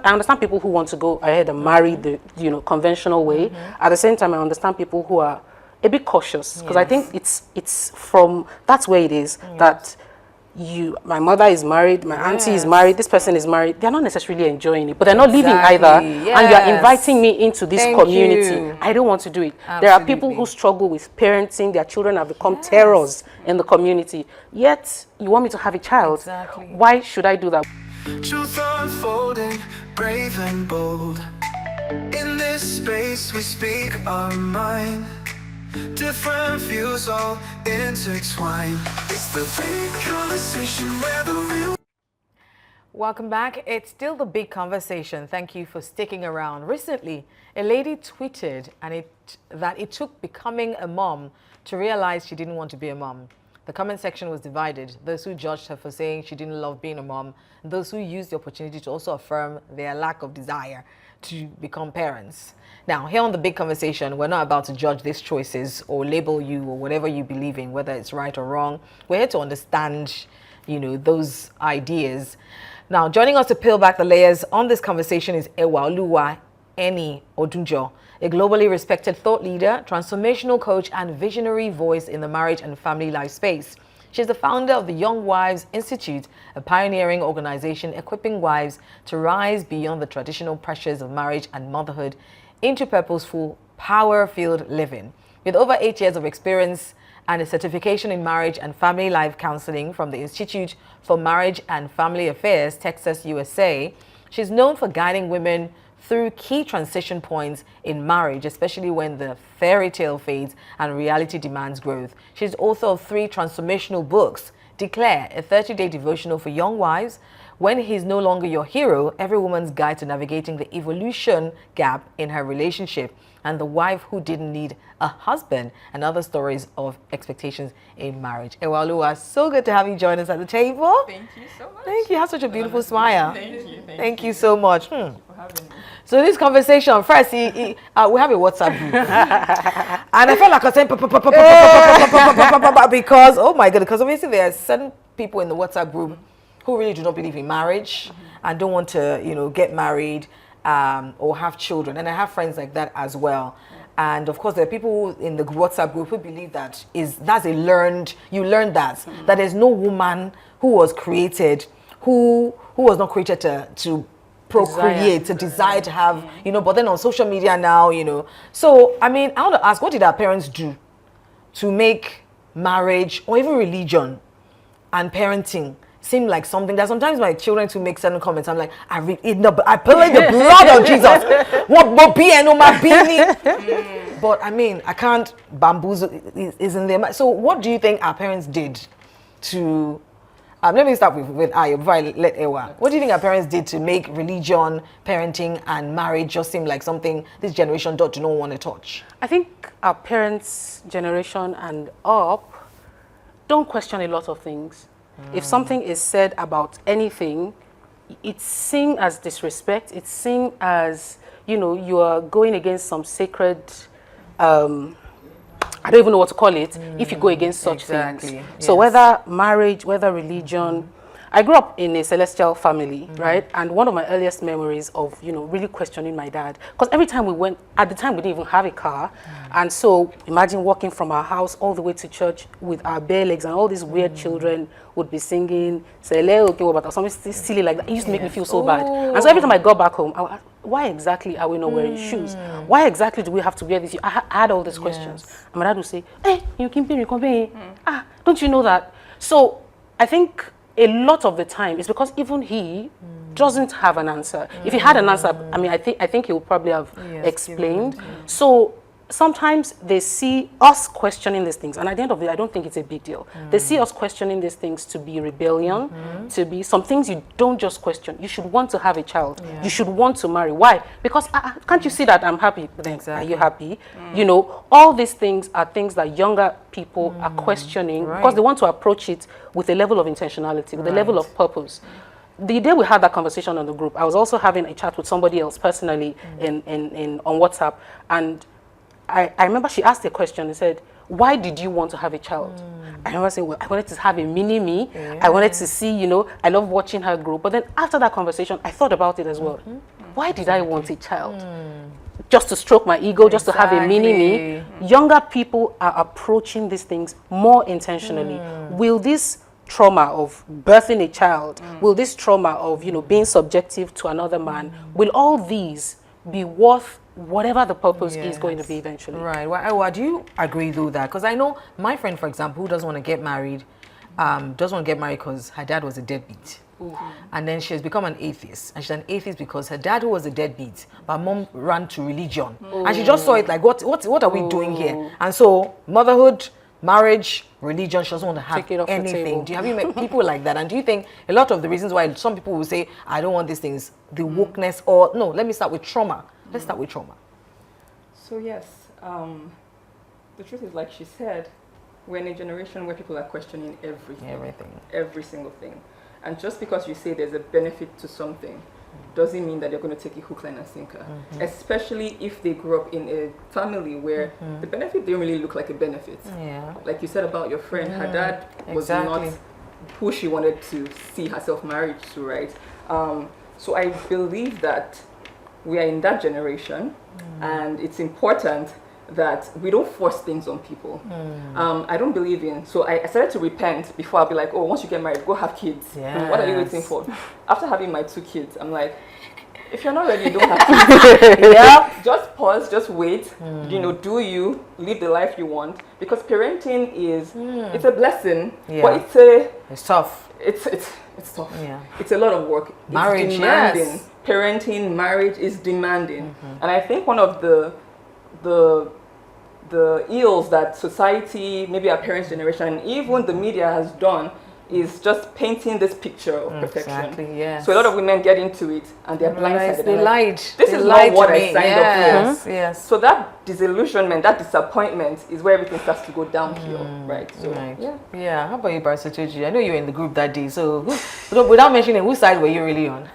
I understand people who want to go ahead and marry the, conventional way. At the same time, I understand people who are a bit cautious, because I think it's from, that's where it is, that my mother is married, my auntie is married, this person is married. They're not necessarily enjoying it, but they're not living either. Yes. And you're inviting me into this community. I don't want to do it. Absolutely. There are people who struggle with parenting. Their children have become terrors in the community. Yet, you want me to have a child. Exactly. Why should I do that? Truth unfolding, brave and bold. In this space we speak our mind. Different views all intertwined. It's the big conversation where the real... Welcome back. It's still the big conversation. Thank you for sticking around. Recently, a lady tweeted that it took becoming a mom to realize she didn't want to be a mom. The comment section was divided. Those who judged her for saying she didn't love being a mom, and those who used the opportunity to also affirm their lack of desire to become parents. Now, here on the big conversation, we're not about to judge these choices or label you or whatever you believe in, whether it's right or wrong. We're here to understand, those ideas. Now, joining us to peel back the layers on this conversation is Ewoluwa Eni Odunjo, a globally respected thought leader, transformational coach, and visionary voice in the marriage and family life space. She's the founder of the Young Wives Institute, a pioneering organization equipping wives to rise beyond the traditional pressures of marriage and motherhood into purposeful, power-filled living. With over 8 years of experience and a certification in marriage and family life counseling from the Institute for Marriage and Family Affairs, Texas, USA, she's known for guiding women through key transition points in marriage, especially when the fairy tale fades and reality demands growth. She's author of 3 transformational books: Declare, a 30-day devotional for young wives; When He's No Longer Your Hero, Every Woman's Guide to Navigating the Evolution Gap in Her Relationship; and The Wife Who Didn't Need a Husband, and Other Stories of Expectations in Marriage. Ewoluwa, so good to have you join us at the table. Thank you so much. Thank you. You have such a beautiful smile. Thank you. Thank you so much. For having me. So this conversation, first, we have a WhatsApp group. And I felt like I was saying, because, oh my God, because obviously there are certain people in the WhatsApp group who really do not believe in marriage and don't want to, get married or have children. And I have friends like that as well. And of course, there are people in the WhatsApp group who believe that you learned that there's no woman who was created, who was not created to procreate, to desire to have, but then on social media now, So, I mean, I want to ask, what did our parents do to make marriage or even religion and parenting seem like something that sometimes my children to make certain comments, I'm like, I plead the blood of Jesus. But I mean, I can't bamboozle, is in there. So what do you think our parents did to, let me start with Ayo before I let Ewa. What do you think our parents did to make religion, parenting, and marriage just seem like something this generation do not want to touch? I think our parents' generation and up don't question a lot of things. If something is said about anything, it's seen as disrespect. It's seen as, you are going against some sacred, I don't even know what to call it, if you go against such things. Yes. So whether marriage, whether religion, I grew up in a celestial family, right? And one of my earliest memories of, really questioning my dad, because every time we went, at the time we didn't even have a car. And so imagine walking from our house all the way to church with our bare legs, and all these weird children would be singing, something silly like that. It used to make me feel so bad. And so every time I got back home, I would ask, why exactly are we not wearing shoes? Why exactly do we have to wear this? I had all these questions. And my dad would say, hey, you can pay. Don't you know that? So I think a lot of the time it's because even he doesn't have an answer. If he had an answer, I mean, I think he would probably have explained. So sometimes they see us questioning these things, and at the end of the day, I don't think it's a big deal. They see us questioning these things to be rebellion, to be some things you don't just question. You should want to have a child. You should want to marry. Why? Because can't you see that I'm happy? Then are you happy? All these things are things that younger people are questioning because they want to approach it with a level of intentionality, with a level of purpose. The day we had that conversation on the group, I was also having a chat with somebody else personally on WhatsApp, and I remember she asked a question and said, why did you want to have a child? I remember saying, well, I wanted to have a mini-me. I wanted to see, you know, I love watching her grow. But then after that conversation, I thought about it as well. Why did I want a child? Just to stroke my ego, just to have a mini-me? Younger people are approaching these things more intentionally. Will this trauma of birthing a child, will this trauma of, you know, being subjective to another man, will all these be worth whatever the purpose is going to be eventually? Right. Well, do you agree though that, because I know my friend, for example, who doesn't want to get married, doesn't want to get married because her dad was a deadbeat. And then she has become an atheist. And she's an atheist because her dad, who was a deadbeat, but mom ran to religion. And she just saw it like, what are we doing here? And so motherhood, marriage, religion, she doesn't want to have anything. Have you met people like that? And do you think a lot of the reasons why some people will say, I don't want these things, the wokeness, or no, let me start with trauma. Let's start with trauma. So yes, the truth is, like she said, we're in a generation where people are questioning everything. Every single thing. And just because you say there's a benefit to something doesn't mean that you're going to take a hook, line, and sinker. Especially if they grew up in a family where the benefit didn't really look like a benefit. Like you said about your friend, her dad was not who she wanted to see herself married to, right? So I believe that we are in that generation, and it's important that we don't force things on people. I don't believe in, so I started to repent before. I'll be like, oh, once you get married, go have kids. What are you waiting for? After having my 2 kids, I'm like, if you're not ready, you don't have kids. Just pause, just wait, you know, do you, live the life you want, because parenting is, it's a blessing, but it's tough. It's tough. It's a lot of work. Marriage, it's demanding. Parenting, marriage is demanding. And I think one of the ills that society, maybe our parents' generation, even the media has done, is just painting this picture of perfection. So a lot of women get into it and they're blindsided. They lied. This is not what I signed up for. So that disillusionment, that disappointment is where everything starts to go downhill, right? So, yeah. How about you, Barrister Toji? I know you were in the group that day. So without mentioning, whose side were you really on?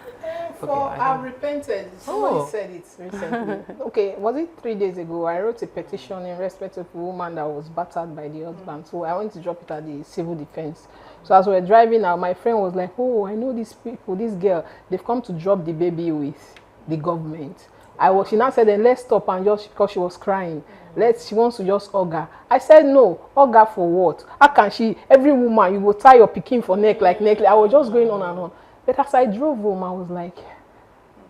I've repented. Somebody said it recently. Okay, was it 3 days ago? I wrote a petition in respect of a woman that was battered by the husband. So I went to drop it at the civil defense. So as we were driving out, my friend was like, oh, I know these people, this girl, they've come to drop the baby with the government. She now said, then let's stop, and just because she was crying, she wants to just hug her. I said, no, hug her for what? How can she, every woman, you will tie your pikin for neck like necklace. I was just going on and on. But as I drove home, I was like,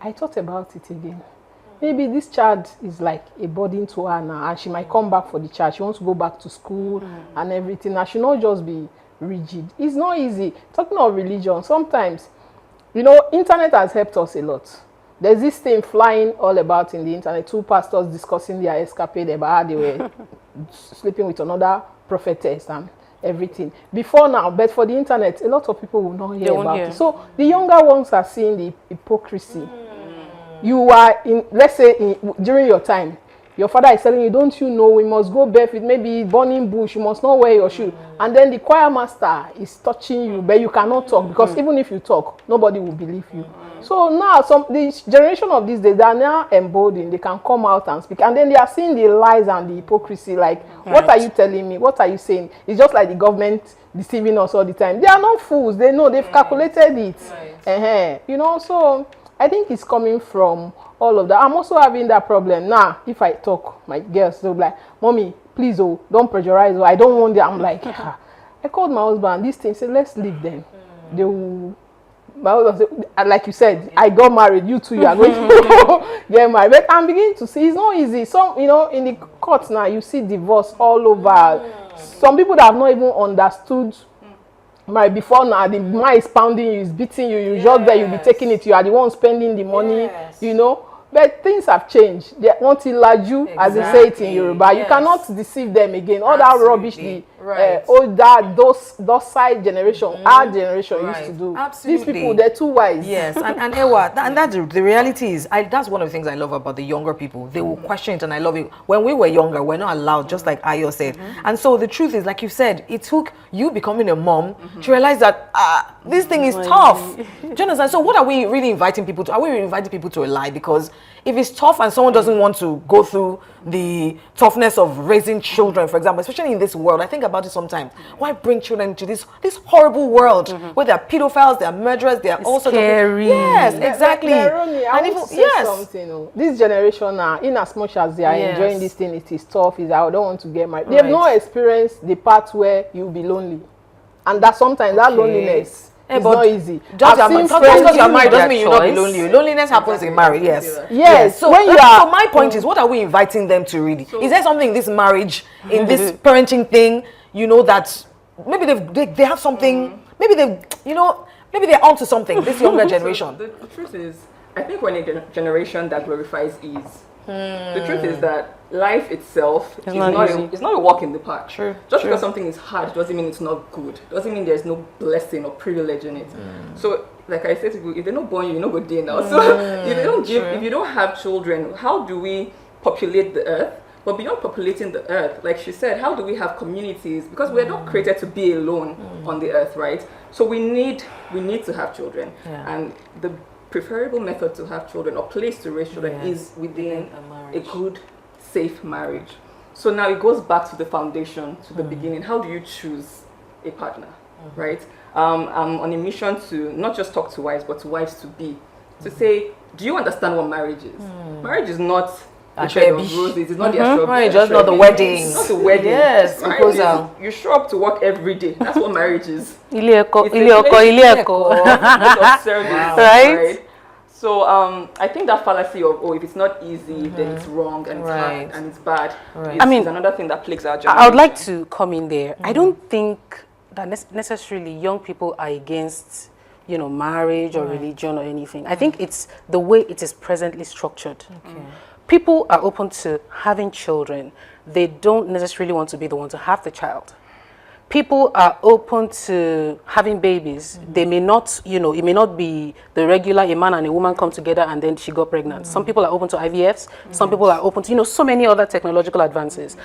I thought about it again. Maybe this child is like a burden to her now, and she might come back for the child. She wants to go back to school and everything. I should not just be rigid. It's not easy. Talking of religion, sometimes, you know, internet has helped us a lot. There's this thing flying all about in the internet. 2 pastors discussing their escapade about how they were sleeping with another prophetess and everything. Before now, but for the internet, a lot of people will not hear about it. So the younger ones are seeing the hypocrisy. You are in, let's say, during your time, your father is telling you, don't you know, we must go barefoot, maybe burning bush, you must not wear your shoe. And then the choir master is touching you, but you cannot talk, because even if you talk, nobody will believe you. So now, the generation of these days, they are now emboldened. They can come out and speak. And then they are seeing the lies and the hypocrisy, like, what are you telling me? What are you saying? It's just like the government deceiving us all the time. They are not fools. They know. They've calculated it. You know, so I think it's coming from all of that. I'm also having that problem now. If I talk, my girls, they'll be like, mommy, please, don't pressurize. I don't want that. I'm like, I called my husband. This thing said, let's leave them. They will. My husband said, like you said, I got married. You too, you are going to get married. But I'm beginning to see it's not easy. Some, you know, in the courts now, you see divorce all over. Some people that have not even understood. Before now, the man is pounding you, is beating you. You just there, you'll be taking it. You are the one spending the money. You know. But things have changed. They want to laju, as they say it in Yoruba. You cannot deceive them again. All that rubbish the docile generation, our generation used to do. Absolutely. These people, they're too wise. Yes, and Ewa, and that's the reality is, that's one of the things I love about the younger people. They will question it, and I love it. When we were younger, we're not allowed, just like Ayo said. And so the truth is, like you said, it took you becoming a mom to realize that this thing is tough. Do you understand? So what are we really inviting people to? Are we inviting people to a lie? Because if it's tough and someone doesn't want to go through the toughness of raising children, for example, especially in this world, I think about it sometimes. Why bring children into this horrible world where there are pedophiles, there are murderers, there are all sorts of things. Yes, exactly. I want to say something. This generation now, in as much as they are enjoying this thing, it is tough. I don't want to get married. They have not experienced the part where you'll be lonely, and that sometimes that loneliness. It's not easy. Just because you're married doesn't mean you're not be lonely. Loneliness happens in marriage, yes. So when so my point is, what are we inviting them to really? Is there something in this marriage, in this parenting thing, that maybe they have something, maybe they're onto something, this younger generation? So the truth is, I think we're in a generation that glorifies ease. The truth is that life itself is not a walk in the park. Just because something is hard doesn't mean it's not good. Doesn't mean there's no blessing or privilege in it. So, like I said to people, if they're not born you, you're not good day now. So if you don't have children, how do we populate the earth? But beyond populating the earth, like she said, how do we have communities? Because we're not created to be alone on the earth, right? So we need to have children, and the preferable method to have children or place to raise children is within a good, safe marriage. So now it goes back to the foundation, to the beginning. How do you choose a partner, right? I'm on a mission to not just talk to wives, but to wives to be, to say, do you understand what marriage is? Marriage is not the bed of roses. It's not the marriage, just not the wedding. It's not the wedding. Yes, because you show up to work every day. That's what marriage is. Right? So I think that fallacy of if it's not easy, then it's wrong and it's hard and it's bad. Is another thing that plagues our generation. I would like to come in there. I don't think that necessarily young people are against marriage or religion or anything. I think it's the way it is presently structured. People are open to having children. They don't necessarily want to be the one to have the child. People are open to having babies. They may not, it may not be the regular, a man and a woman come together and then she got pregnant. Some people are open to IVFs. Some people are open to, so many other technological advances.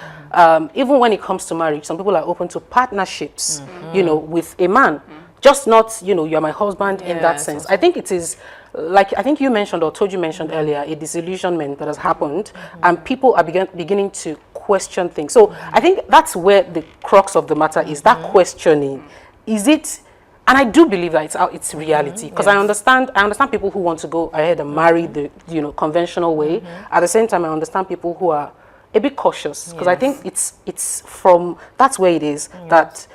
Even when it comes to marriage, some people are open to partnerships, with a man. Just not, you're my husband in that sense. I think it is, like I think you mentioned or Toju mentioned earlier, a disillusionment that has happened, and people are beginning to question things. So I think that's where the crux of the matter is, that questioning. Is it, and I do believe that it's reality, because I understand people who want to go ahead and marry the conventional way. At the same time, I understand people who are a bit cautious, because I think it's from that's where it is that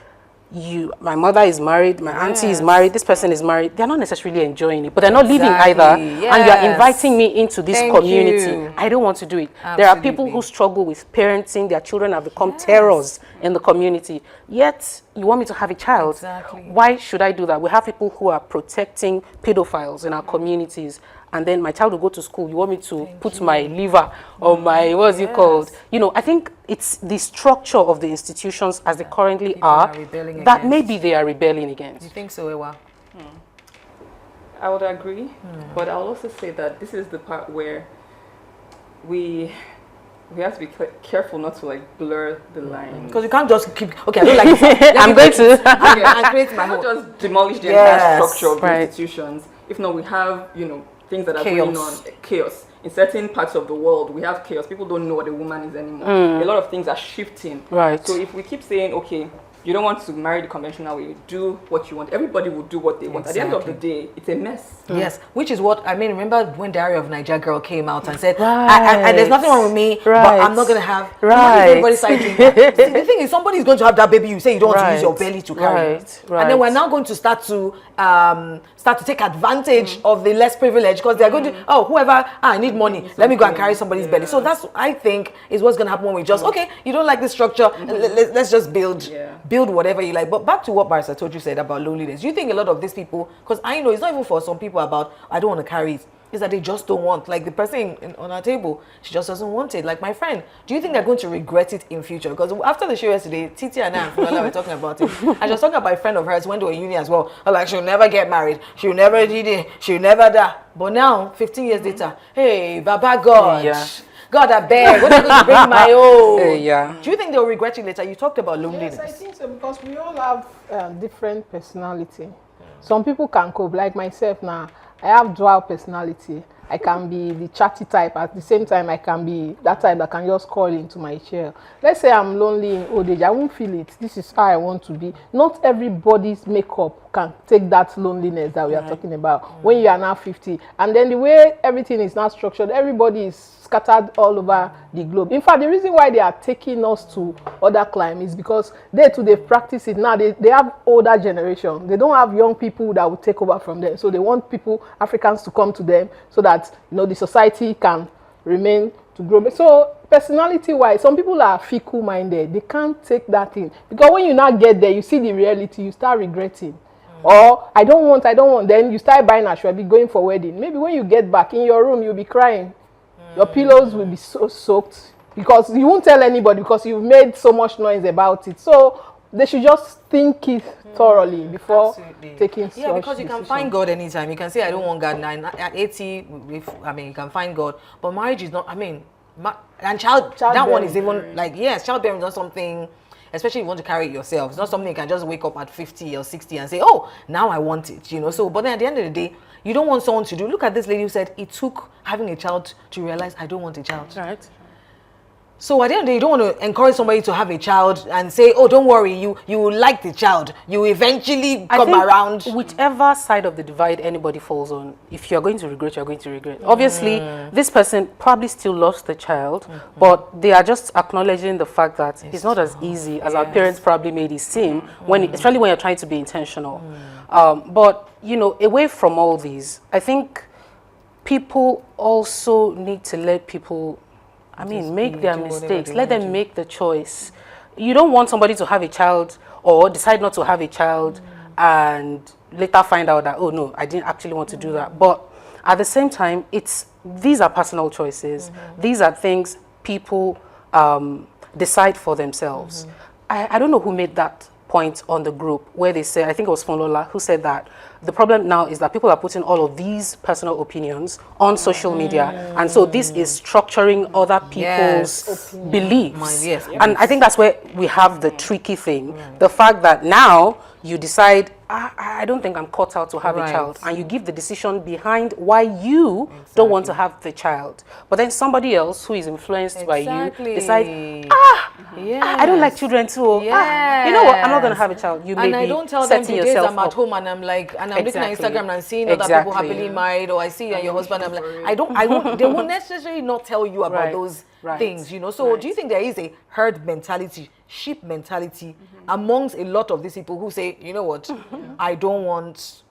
my mother is married, my auntie is married, this person is married. They're not necessarily enjoying it, but they're not living either. And you're inviting me into this community. I don't want to do it. There are people who struggle with parenting. Their children have become terrors in the community. Yet, you want me to have a child. Why should I do that? We have people who are protecting pedophiles in our communities. And then my child will go to school. You want me to put my liver on my, what's it called? I think it's the structure of the institutions as they currently are that maybe they are rebelling against. You think so, Ewa? I would agree, but I'll also say that this is the part where we have to be careful not to blur the line. Because you can't just keep, I don't like this. I'm going to create my not just demolish the entire structure of the institutions. If not, we have, things that are going on, chaos. In certain parts of the world, we have chaos. People don't know what a woman is anymore. A lot of things are shifting. So if we keep saying, okay, you don't want to marry the conventional way, do what you want. Everybody will do what they want. At the end of the day, it's a mess. Yes, which is what, remember when Diary of Niger Girl came out and said, and there's nothing wrong with me, but I'm not going to have, everybody's citing that. The thing is, somebody's going to have that baby, you say you don't want to use your belly to carry it. And then we're now going to start to take advantage of the less privileged, because they're going to, whoever, I need money, let me go and carry somebody's belly. So that's, I think, is what's going to happen when we just, you don't like this structure, let's just build whatever you like. But back to what Barrister Toju said about loneliness. Do you think a lot of these people, because I know it's not even for some people about, I don't want to carry it. is that they just don't want, like the person on our table, she just doesn't want it. Like my friend, do you think they're going to regret it in future? Because after the show yesterday, Titi and I and Funola were talking about it. And she was talking about a friend of hers went to a uni as well. Like, she'll never get married. She'll never do it. She'll never die. But now, 15 years later, hey, Baba God. Yeah. God, I beg. When are you going to bring my own? Yeah. Do you think they'll regret it later? You talked about loneliness. Yes, I think so, because we all have different personality. Some people can cope, like myself now. I have dual personality. I can be the chatty type, at the same time I can be that type that can just call into my chair. Let's say I'm lonely in old age, I won't feel it. This is how I want to be. Not everybody's makeup can take that loneliness that we are talking about when you are now 50. And then the way everything is now structured, everybody is scattered all over the globe. In fact, the reason why they are taking us to other climes is because they practice it now. They have older generation. They don't have young people that will take over from them. So they want people, Africans, to come to them so that the society can remain to grow. So personality-wise, some people are fickle-minded. They can't take that in, because when you now get there, you see the reality, you start regretting. Or I don't want. Then you start buying ashwabi, going for wedding. Maybe when you get back in your room, you'll be crying. Your pillows will be so soaked because you won't tell anybody, because you've made so much noise about it. So they should just think it thoroughly before taking such because you can find God anytime. You can say, I don't want God now. At 80, you can find God. But marriage is not, and that one is even like, yes, childbearing is not something, especially if you want to carry it yourself. It's not something you can just wake up at 50 or 60 and say, oh, now I want it, So, but then at the end of the day, you don't want someone to do. Look at this lady who said it took having a child to realize I don't want a child. Right. So at the end of the day, you don't want to encourage somebody to have a child and say, oh, don't worry, you will like the child. You will eventually come around. Whichever side of the divide anybody falls on, if you're going to regret, you're going to regret. Obviously, this person probably still lost the child, but they are just acknowledging the fact that it's not as easy as our parents probably made it seem, especially when you're trying to be intentional. But, away from all these, I think people also need to let people make their mistakes. Let them make the choice. You don't want somebody to have a child or decide not to have a child and later find out that, oh no, I didn't actually want to do that. But at the same time, these are personal choices. These are things people decide for themselves. I don't know who made that point on the group where they said, I think it was Funola who said that the problem now is that people are putting all of these personal opinions on social media, and so this is structuring other people's beliefs. And I think that's where we have the tricky thing, the fact that now you decide, I don't think I'm cut out to have a child, and you give the decision behind why you don't want to have the child. But then somebody else who is influenced by you decide, I don't like children too. You know what? I'm not going to have a child. You may I don't tell them the days I'm at home and I'm like, and I'm looking at Instagram and seeing other people happily married, or I see you and your husband. I'm like, I won't. They won't necessarily not tell you about those things, So do you think there is a herd mentality, sheep mentality amongst a lot of these people who say, you know what, I don't want,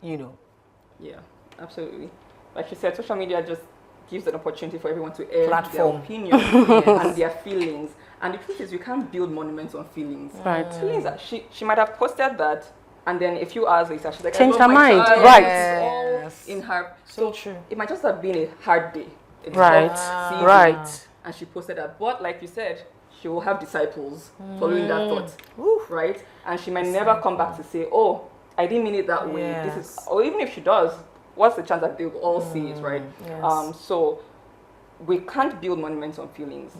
Yeah, absolutely. Like you said, social media just gives an opportunity for everyone to air their opinions and their feelings. And the truth is, you can't build monuments on feelings. Feelings that she might have posted that, and then a few hours later, she's like, changed her mind. All in her. So true. It might just have been a hard day. And she posted that. But like you said, she will have disciples following that thought, right? And she might never come back to say, oh, I didn't mean it that way. This is, or even if she does, what's the chance that they'll all see it, right? So we can't build monuments on feelings.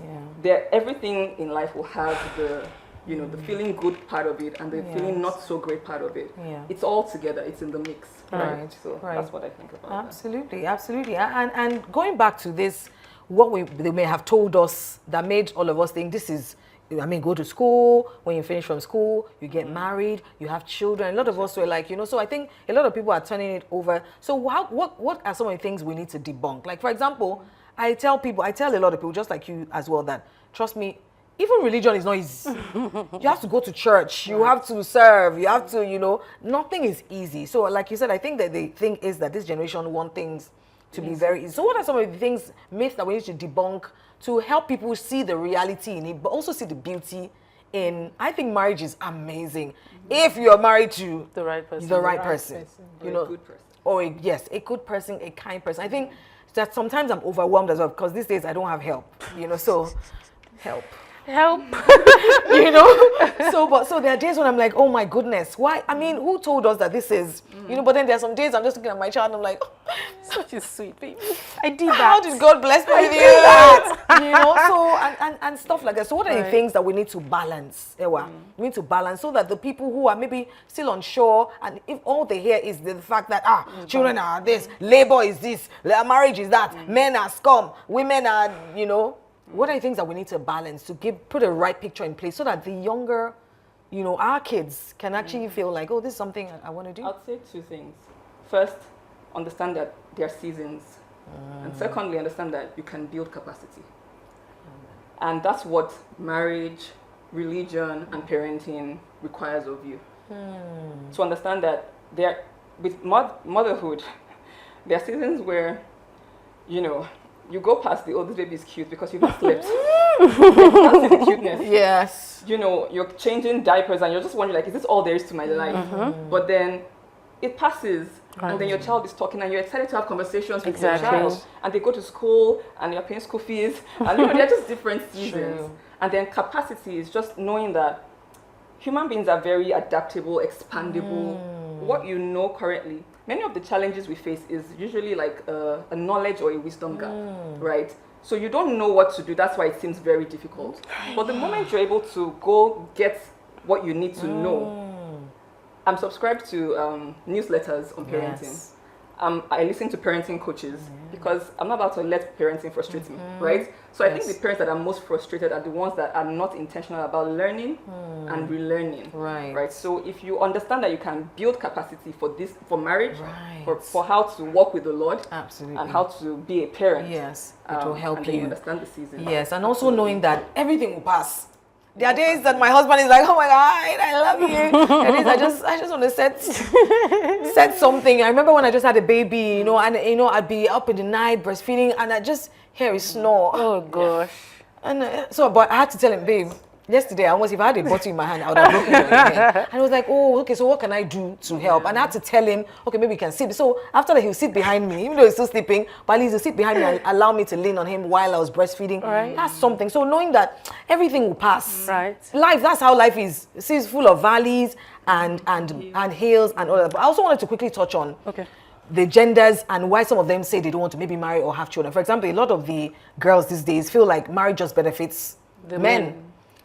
Everything in life will have the the feeling good part of it and the feeling not so great part of it. It's all together. It's in the mix, right? So that's what I think about absolutely And going back to this, what they may have told us that made all of us think this is, go to school. When you finish from school, you get married, you have children. A lot of us were like, so I think a lot of people are turning it over. So what are some of the things we need to debunk? Like, for example, I tell a lot of people, just like you as well, that trust me, even religion is not easy. You have to go to church, you have to serve, you have to, nothing is easy. So like you said, I think that the thing is that this generation want things to be very easy. So what are some of the myths that we need to debunk to help people see the reality in it, but also see the beauty in, I think marriage is amazing. If you're married to the right person. The right person. Good person. or a good person, a kind person. I think that sometimes I'm overwhelmed as well because these days I don't have help, so help. So there are days when I'm like, oh my goodness, why? I mean, who told us that this is, but then there are some days I'm just looking at my child and I'm like, such a sweet baby. I did that. How did God bless me with you? And stuff like that. So what are the things that we need to balance, Ewa? We need to balance so that the people who are maybe still unsure, and if all they hear is the fact that, children are this, labor is this, marriage is that, men are scum, women are, what are the things that we need to balance to put a right picture in place so that the younger, our kids can actually feel like, oh, this is something I want to do? I'd say 2 things. First, understand that there are seasons. And secondly, understand that you can build capacity. And that's what marriage, religion, and parenting requires of you. To understand that with motherhood, there are seasons where, you go past the, this baby is cute because you've not slept. You can't see the cuteness. Yes. You're changing diapers and you're just wondering, like, is this all there is to my life? But then it passes. And then your child is talking and you're excited to have conversations with your child. And they go to school and you're paying school fees. And they're just different seasons. True. And then capacity is just knowing that human beings are very adaptable, expandable. What you know currently, many of the challenges we face is usually like a knowledge or a wisdom gap, right? So you don't know what to do. That's why it seems very difficult. But the moment you're able to go get what you need to know, I'm subscribed to newsletters on parenting. Yes. I listen to parenting coaches because I'm not about to let parenting frustrate me, right? So I think the parents that are most frustrated are the ones that are not intentional about learning and relearning, right? So if you understand that you can build capacity for marriage, for how to walk with the Lord, absolutely, and how to be a parent, yes, it will help and you. Then you understand the season. Yes, and also knowing that everything will pass. There are days that my husband is like, oh my God, I love you. And I just want to set something. I remember when I just had a baby, and I'd be up in the night breastfeeding and I just hear his snore. Oh gosh. And but I had to tell him, babe, yesterday if I had a bottle in my hand, I would have broken your hand. And he was like, oh, okay, so what can I do to help? And I had to tell him, okay, maybe he can sit. So after that, he'll sit behind me, even though he's still sleeping, but at least he'll sit behind me and allow me to lean on him while I was breastfeeding. Right. That's something. So knowing that everything will pass. Right. Life, that's how life is. It's full of valleys and hills and all that. But I also wanted to quickly touch on the genders and why some of them say they don't want to maybe marry or have children. For example, a lot of the girls these days feel like marriage just benefits the men.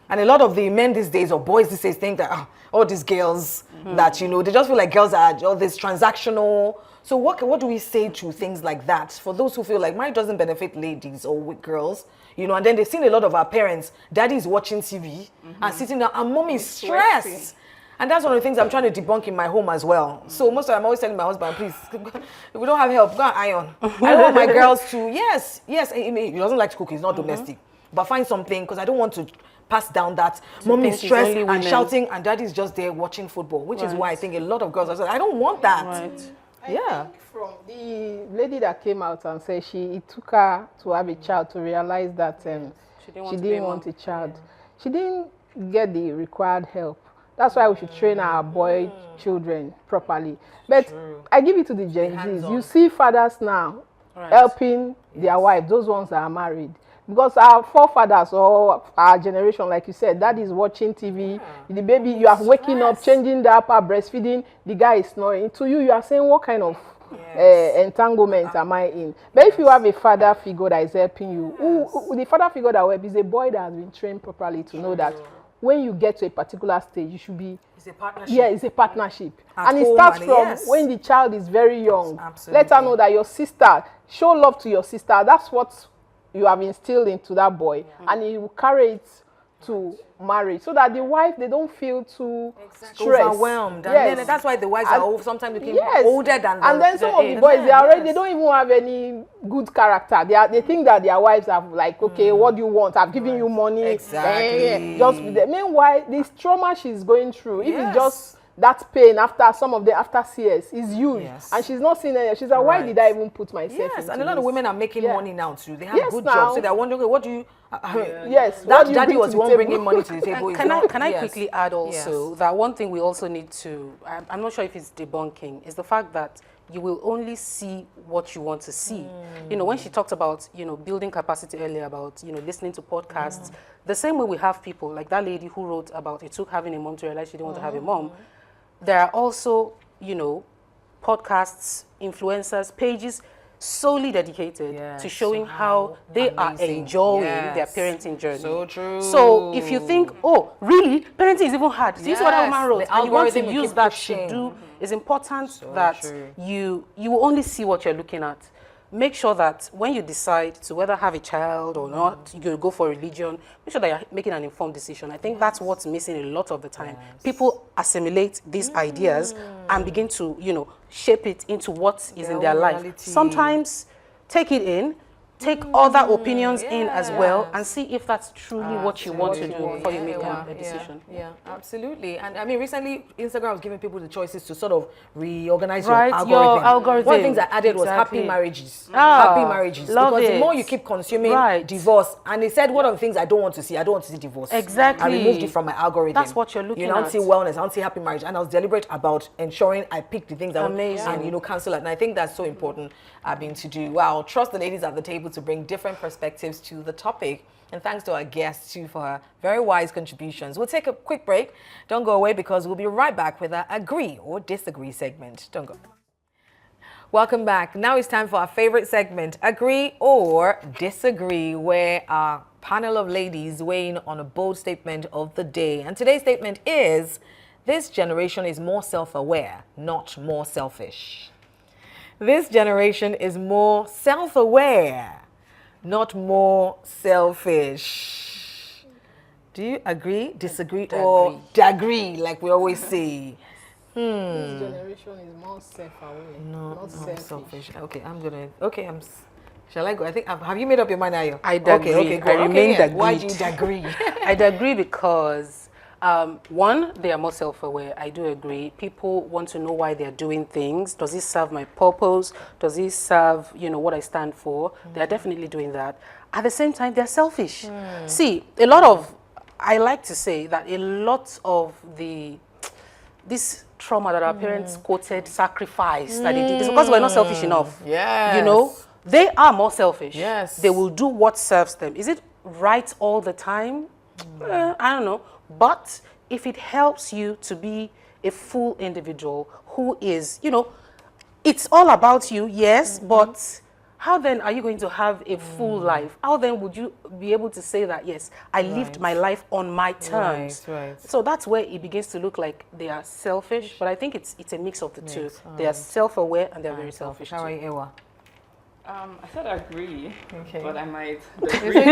And a lot of the men these days or boys these days think that all these girls that, they just feel like girls are all this transactional. So what do we say to things like that for those who feel like marriage doesn't benefit ladies or girls, and then they've seen a lot of our parents, daddy is watching TV and sitting down and mom is stressed. And that's one of the things I'm trying to debunk in my home as well. So most of the time I'm always telling my husband, please, if we don't have help, go and iron. I don't want my girls to, yes, he doesn't like to cook, he's not domestic. But find something, because I don't want to pass down that mommy is stressed and shouting and daddy's just there watching football, which is why I think a lot of girls are saying, I don't want that. Right. I think from the lady that came out and said it took her to have a child to realize that she didn't want a child. She didn't get the required help. That's why we should train our boy children properly. But I give it to the Gen Zs. You see fathers now helping their wives, those ones that are married. Because our forefathers or our generation, like you said, that is watching TV, the baby, you are waking up, changing the diaper, breastfeeding, the guy is snoring. To you are saying, what kind of entanglement am I in? But if you have a father figure that is helping you, the father figure that will help is a boy that has been trained properly to know that when you get to a particular stage, you should be... It's a partnership. Yeah, it's a partnership. And it starts from when the child is very young. Absolutely. Let her know that your sister, show love to your sister. That's what you have instilled into that boy, and he will carry it to marriage, so that the wife, they don't feel too stressed, overwhelmed. And then that's why the wives are sometimes looking older than and then some of the boys, they don't even have any good character. They think that their wives have like, okay, what do you want? I've given you money. Exactly. Just with them. Meanwhile, this trauma she's going through, if it's just that pain after some of the after CS is huge, and she's not seeing it. She's like, why did I even put myself into and a lot of women are making money now too. They have good now. jobs, so they're wondering, okay, what do you that daddy was the one bringing money to the table. Can I quickly add also that one thing we also need to, I'm not sure if it's debunking, is the fact that you will only see what you want to see. You know, when she talked about, you know, building capacity earlier, about, you know, listening to podcasts, the same way we have people, like that lady who wrote about it took having a mom to realize she didn't want to have a mom. There are also, you know, podcasts, influencers, pages solely dedicated to showing how they are enjoying their parenting journey. So true. So if you think, oh, really, parenting is even hard. See what that woman wrote, and you want to use that to do, it's important that you will only see what you're looking at. Make sure that when you decide to whether have a child or not, you go for religion, make sure that you're making an informed decision. I think that's what's missing a lot of the time. People assimilate these ideas and begin to, you know, shape it into what is in their life. Sometimes take it in, take other opinions in as well, and see if that's truly what you want to do before you make a decision. Yeah, absolutely. And I mean, recently, Instagram was giving people the choices to sort of reorganize your algorithm. One of the things I added was happy marriages. Happy marriages. Because the more you keep consuming divorce, and it said one of the things I don't want to see divorce. Exactly. I removed it from my algorithm. That's what you're looking at. You know, I don't see wellness, I don't see happy marriage. And I was deliberate about ensuring I picked the things I want and, you know, cancel it. And I think that's so important to do. Wow, trust the ladies at the table to bring different perspectives to the topic. And thanks to our guests too for her very wise contributions. We'll take a quick break. Don't go away because we'll be right back with our agree or disagree segment. Don't go. Welcome back. Now it's time for our favorite segment, agree or disagree, where our panel of ladies weigh in on a bold statement of the day. And today's statement is, this generation is more self-aware, not more selfish. This generation is more self-aware, not more selfish. Do you agree, disagree, or agree, like we always say? This generation is more self-aware, not selfish. Okay, shall I go? I think, have you made up your mind, Ayo? I agree. Okay, go. I remain agreed. Why do you agree? I'd agree because, one, they are more self-aware. I do agree. People want to know why they're doing things. Does this serve my purpose? Does this serve, you know, what I stand for? They're definitely doing that. At the same time, they're selfish. See, I like to say that a lot of this trauma that our parents quoted, sacrifice that they did, is because we're not selfish enough. Yes. You know, they are more selfish. Yes. They will do what serves them. Is it right all the time? I don't know. But if it helps you to be a full individual who is, you know, it's all about you, yes, but how then are you going to have a full life? How then would you be able to say that, yes, I lived my life on my terms? So that's where it begins to look like they are selfish, but I think it's a mix of the two. They are self-aware and they're very selfish. How are you, Ewa? I said agree, but I might disagree.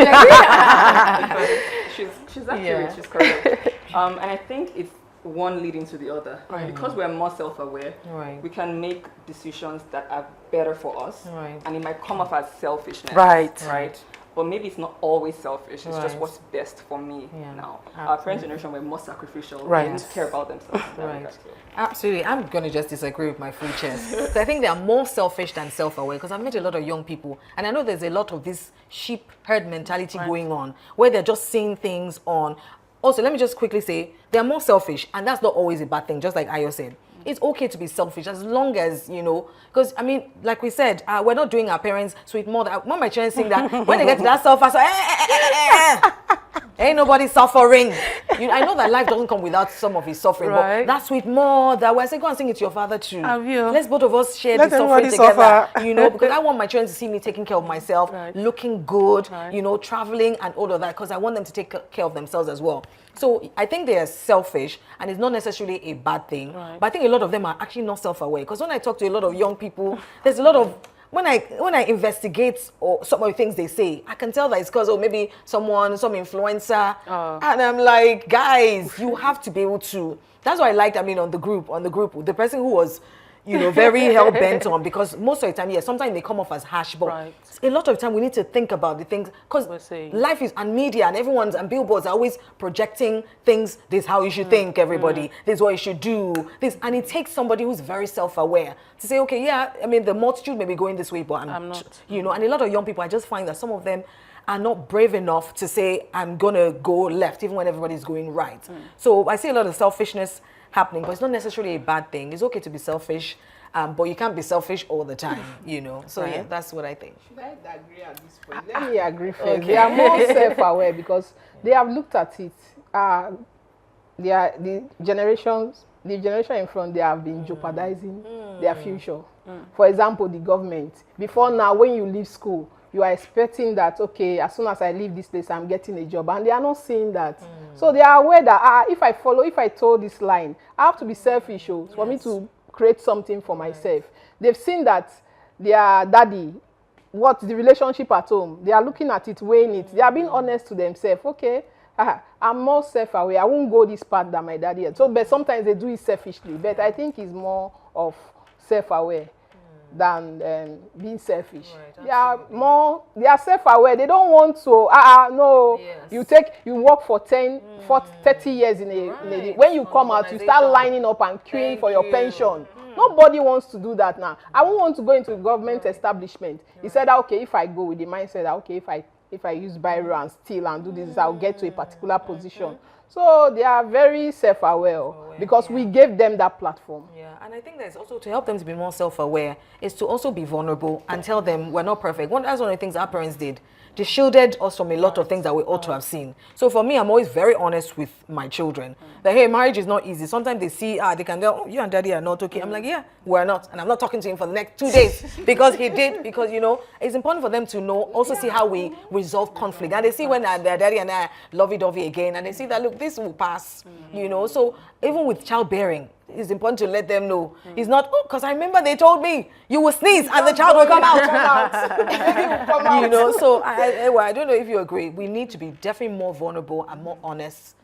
she's accurate, she's correct. And I think it's one leading to the other. Because we're more self-aware, we can make decisions that are better for us, and it might come off as selfishness. Right. But maybe it's not always selfish. It's just what's best for me now. Our parents' generation were more sacrificial. They didn't care about themselves. Absolutely. I'm going to just disagree with my free chest. I think they are more selfish than self-aware, because I've met a lot of young people, and I know there's a lot of this sheep herd mentality going on, where they're just seeing things on. Also, let me just quickly say, they're more selfish, and that's not always a bad thing, just like Ayo said. It's okay to be selfish as long as, you know, because, I mean, like we said, we're not doing our parents sweet mother. When my children sing that, when they get to that self, ain't nobody suffering. You know, I know that life doesn't come without some of his suffering, but that sweet mother, where I say, go and sing it to your father too. Let's both of us share the suffering together, you know, because I want my children to see me taking care of myself, looking good, you know, traveling and all of that, because I want them to take care of themselves as well. So I think they are selfish, and it's not necessarily a bad thing. But I think a lot of them are actually not self-aware, because when I talk to a lot of young people, there's a lot of, when I investigate or some of the things they say, I can tell that it's because maybe some influencer, and I'm like, guys, you have to be able to. That's why I liked, I mean, on the group, the person who was, you know, very hell-bent on, because most of the time, sometimes they come off as harsh, but a lot of the time we need to think about the things, because life is, and media and everyone's, and billboards are always projecting things. This is how you should think, everybody. This is what you should do. This, and it takes somebody who's very self-aware to say, okay, yeah, I mean, the multitude may be going this way, but I'm not. You know, and a lot of young people, I just find that some of them are not brave enough to say, I'm gonna go left, even when everybody's going right. So I see a lot of selfishness happening, but it's not necessarily a bad thing. It's okay to be selfish, but you can't be selfish all the time, you know. So yeah, that's what I think. Should I agree at this point? Let me agree first. Okay. They are more self-aware because they have looked at it. They are the generation in front, they have been jeopardizing their future. For example, the government. Before now, when you leave school, you are expecting that, okay, as soon as I leave this place, I'm getting a job. And they are not seeing that. So they are aware that if I toe this line, I have to be selfish for me to create something for myself. They've seen that their daddy, what's the relationship at home? They are looking at it, weighing it. They are being honest to themselves. Okay, I'm more self-aware. I won't go this path than my daddy. So, but sometimes they do it selfishly. But I think it's more of self-aware than being selfish. Right, they are self-aware. They don't want to, no, you work for 30 years in a when you come out, you start lining up and queuing for your pension. Nobody wants to do that now. I won't want to go into a government establishment. He said, okay, if I go with the mindset, okay, if I use biro and steal and do this, I'll get to a particular position. So they are very self-aware because we gave them that platform. Yeah, and I think that's also to help them to be more self-aware is to also be vulnerable and tell them we're not perfect. That's one of the things our parents did. They shielded us from a lot of things that we ought to have seen. So for me, I'm always very honest with my children. That, hey, marriage is not easy. Sometimes they see, they can go, oh, you and daddy are not okay. I'm like, yeah, we're not. And I'm not talking to him for the next 2 days because he did. Because, you know, it's important for them to know, also see how we resolve conflict. And they see when their daddy and I lovey-dovey again. And they see that, look, this will pass, you know. So even with childbearing, it's important to let them know. It's not, because I remember they told me you will sneeze and the child will come out. You know, so I don't know if you agree. We need to be definitely more vulnerable and more honest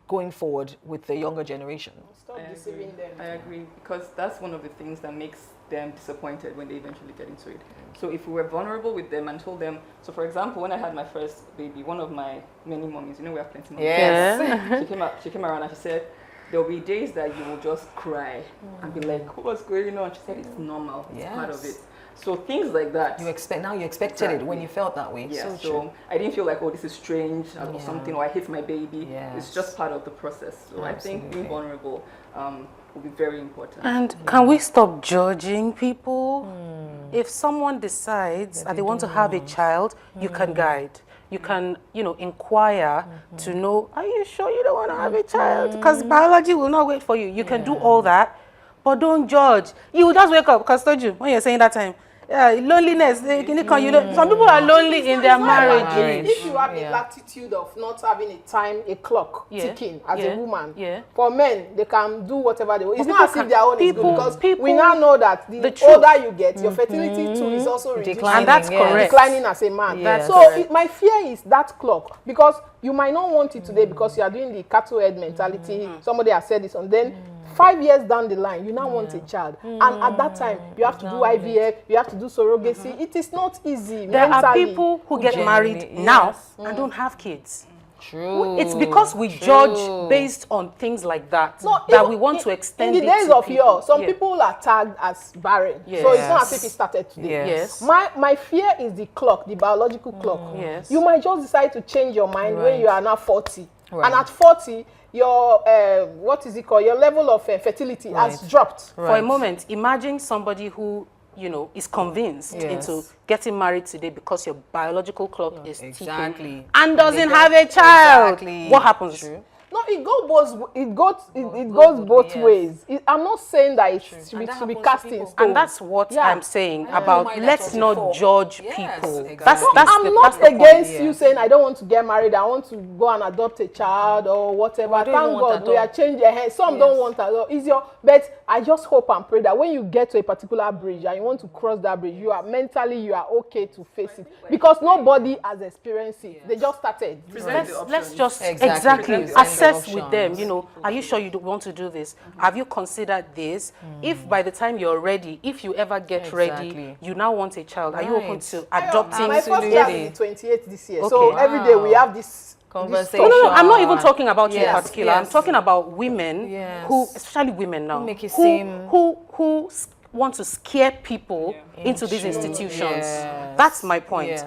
going forward with the younger generation. Stop deceiving them. I agree, because that's one of the things that makes them disappointed when they eventually get into it. So if we were vulnerable with them and told them, so for example, when I had my first baby, one of my many mommies, you know we have plenty of mommies. Yes. She came around and she said, there'll be days that you will just cry and be like, what's going on? She said it's normal, it's part of it. So things like that. You expected it when you felt that way. Yeah, so I didn't feel like, oh, this is strange or something, or I hate my baby. It's just part of the process. So I think being vulnerable will be very important. And can we stop judging people? If someone decides that they want to have a child, you can guide. You can, you know, inquire to know, are you sure you don't want to have a child? Because biology will not wait for you. You can do all that, but don't judge. You will just wake up, because I told you, when you're saying that time, loneliness, some people are lonely in their marriage. If you have the latitude of not having a clock ticking as a woman, for men, they can do whatever they want. It's not as if their own is good, because we now know that the older you get, your fertility too is also reducing. And that's correct. Declining as a man. So my fear is that clock, because you might not want it today because you are doing the cattle head mentality. Somebody has said this, and then 5 years down the line, you now want a child. And at that time, you have to do IVF, you have to do surrogacy. It is not easy. There are people who get married now and don't have kids. True. It's because we judge based on things like that, that we want to extend it. In the days of yore, some people are tagged as barren. So it's not as if it started today. My fear is the clock, the biological clock. You might just decide to change your mind when you are now 40. And at 40, your your level of fertility has dropped. For a moment, imagine somebody who, you know, is convinced into getting married today because your biological clock is ticking and doesn't have a child. What happens? No, it goes both ways. I'm not saying that it should be cast in stone. And that's what I'm saying about let's not judge people. I'm not against you saying I don't want to get married, I want to go and adopt a child or whatever. Thank God we are changing. Some don't want at all. Easier, but I just hope and pray that when you get to a particular bridge and you want to cross that bridge, you are okay to face it, because nobody has experienced it. They just started. Let's just assess with them, you know, are you sure you want to do this? Have you considered this? If by the time you're ready, if you ever get ready, you now want a child, are you open to adopting? My first child is 28 this year, so every day we have this conversation. No, I'm not even talking about you in particular. I'm talking about women who, especially women now, who want to scare people into these institutions. That's my point.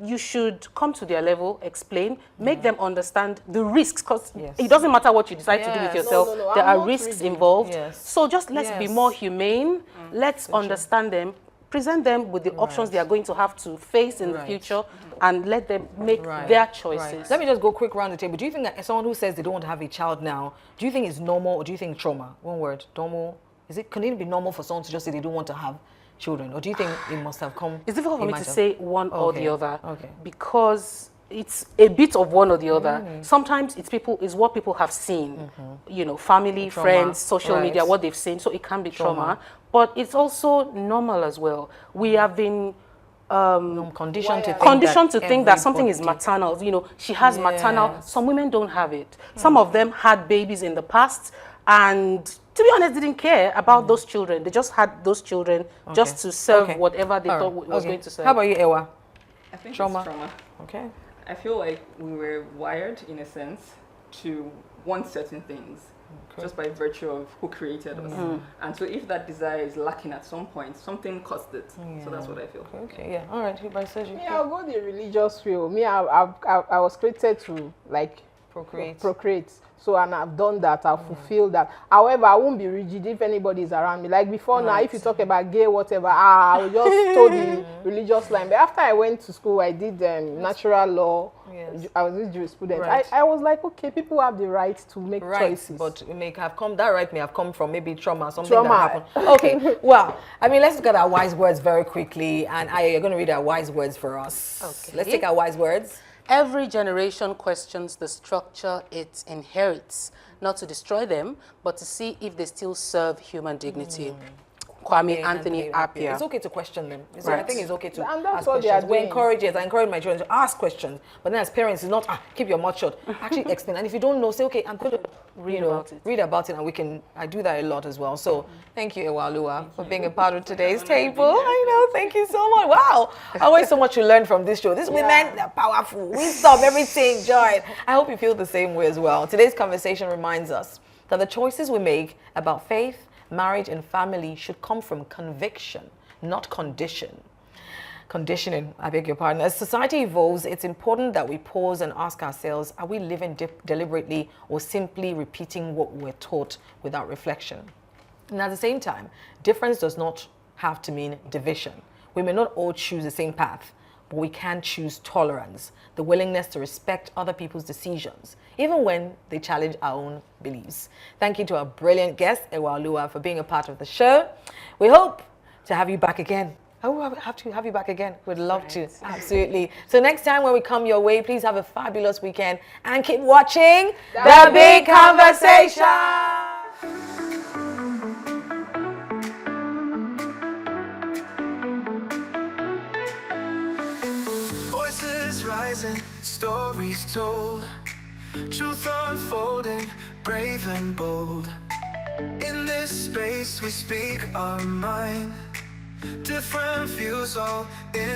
you should come to their level, explain, make them understand the risks, because Yes. it doesn't matter what you decide to do with Yes. yourself. No, There I'm are not risks rigid. involved. Yes. So just let's be Yes. more humane. Let's understand them, present them with the options Right. they are going to have to face in the Right. future, and let them make Right. their Right. choices. Let me just go quick round the table. Do you think that someone who says they don't want to have a child now, do you think it's normal or do you think trauma? One word, normal. Can it be normal for someone to just say they don't want to have children, or do you think it must have come? It's difficult for me to Imagine. say one or the Okay, other, okay. because it's a bit of one or the other. Sometimes it's what people have seen, you know, family, Trauma. friends, social Right. media, what they've seen. So it can be Trauma. trauma, but it's also normal as well. We have been Conditioned to think conditioned to think that something is everybody- maternal. You know, she has maternal. Yes. Some women don't have it. Some of them had babies in the past, and to be honest, didn't care about those children. They just had those children just to serve whatever they All thought right. was Okay. going to serve. How about you, Ewa? I think Trauma. it's trauma. Okay. I feel like we were wired, in a sense, to want certain things just by virtue of who created us. And so if that desire is lacking at some point, something caused it. So that's what I feel. Okay, yeah. All right. Who by Sergio? Me, I'll go the religious way. Me, I was created to like Procreate. So, and I've done that, I've fulfilled that. However, I won't be rigid if anybody is around me. Like before now, if you talk about gay, whatever, I will just toe the religious line. But after I went to school, I did natural law. Yes. I was a jurisprudence. Right. I was like, okay, people have the right to make Right, choices. but it may have come, that right may have come from maybe trauma, something Trauma. that happened. Okay, well, I mean, let's look at our wise words very quickly, and you're going to read our wise words for us. Okay. Let's take our wise words. Every generation questions the structure it inherits, not to destroy them, but to see if they still serve human dignity. Kwame Anthony Appiah. It's okay to question them. I Right. think it's okay to And that's ask what they are questions. We doing. encourage it. I encourage my children to ask questions. But then as parents, it's not, keep your mouth shut. Actually explain. And if you don't know, say, okay, I'm going to read about it. And I do that a lot as well. So thank you, Ewalua, for being a part of today's table. I know, thank you so much. Wow. Always so much to learn from this show. These women, they're powerful. Wisdom, everything, joy. I hope you feel the same way as well. Today's conversation reminds us that the choices we make about faith, marriage and family should come from conviction, not conditioning, I beg your pardon. As society evolves, it's important that we pause and ask ourselves, are we living deliberately or simply repeating what we're taught without reflection? And at the same time, difference does not have to mean division. We may not all choose the same path, but we can choose tolerance, the willingness to respect other people's decisions, even when they challenge our own beliefs. Thank you to our brilliant guest, Ewalua, for being a part of the show. We hope to have you back again. I will have to have you back again. We'd love to, absolutely. So next time when we come your way, please have a fabulous weekend and keep watching The Big Conversation. Voices rising, stories told, truth unfolding, brave and bold. In this space we speak our mind, different views all in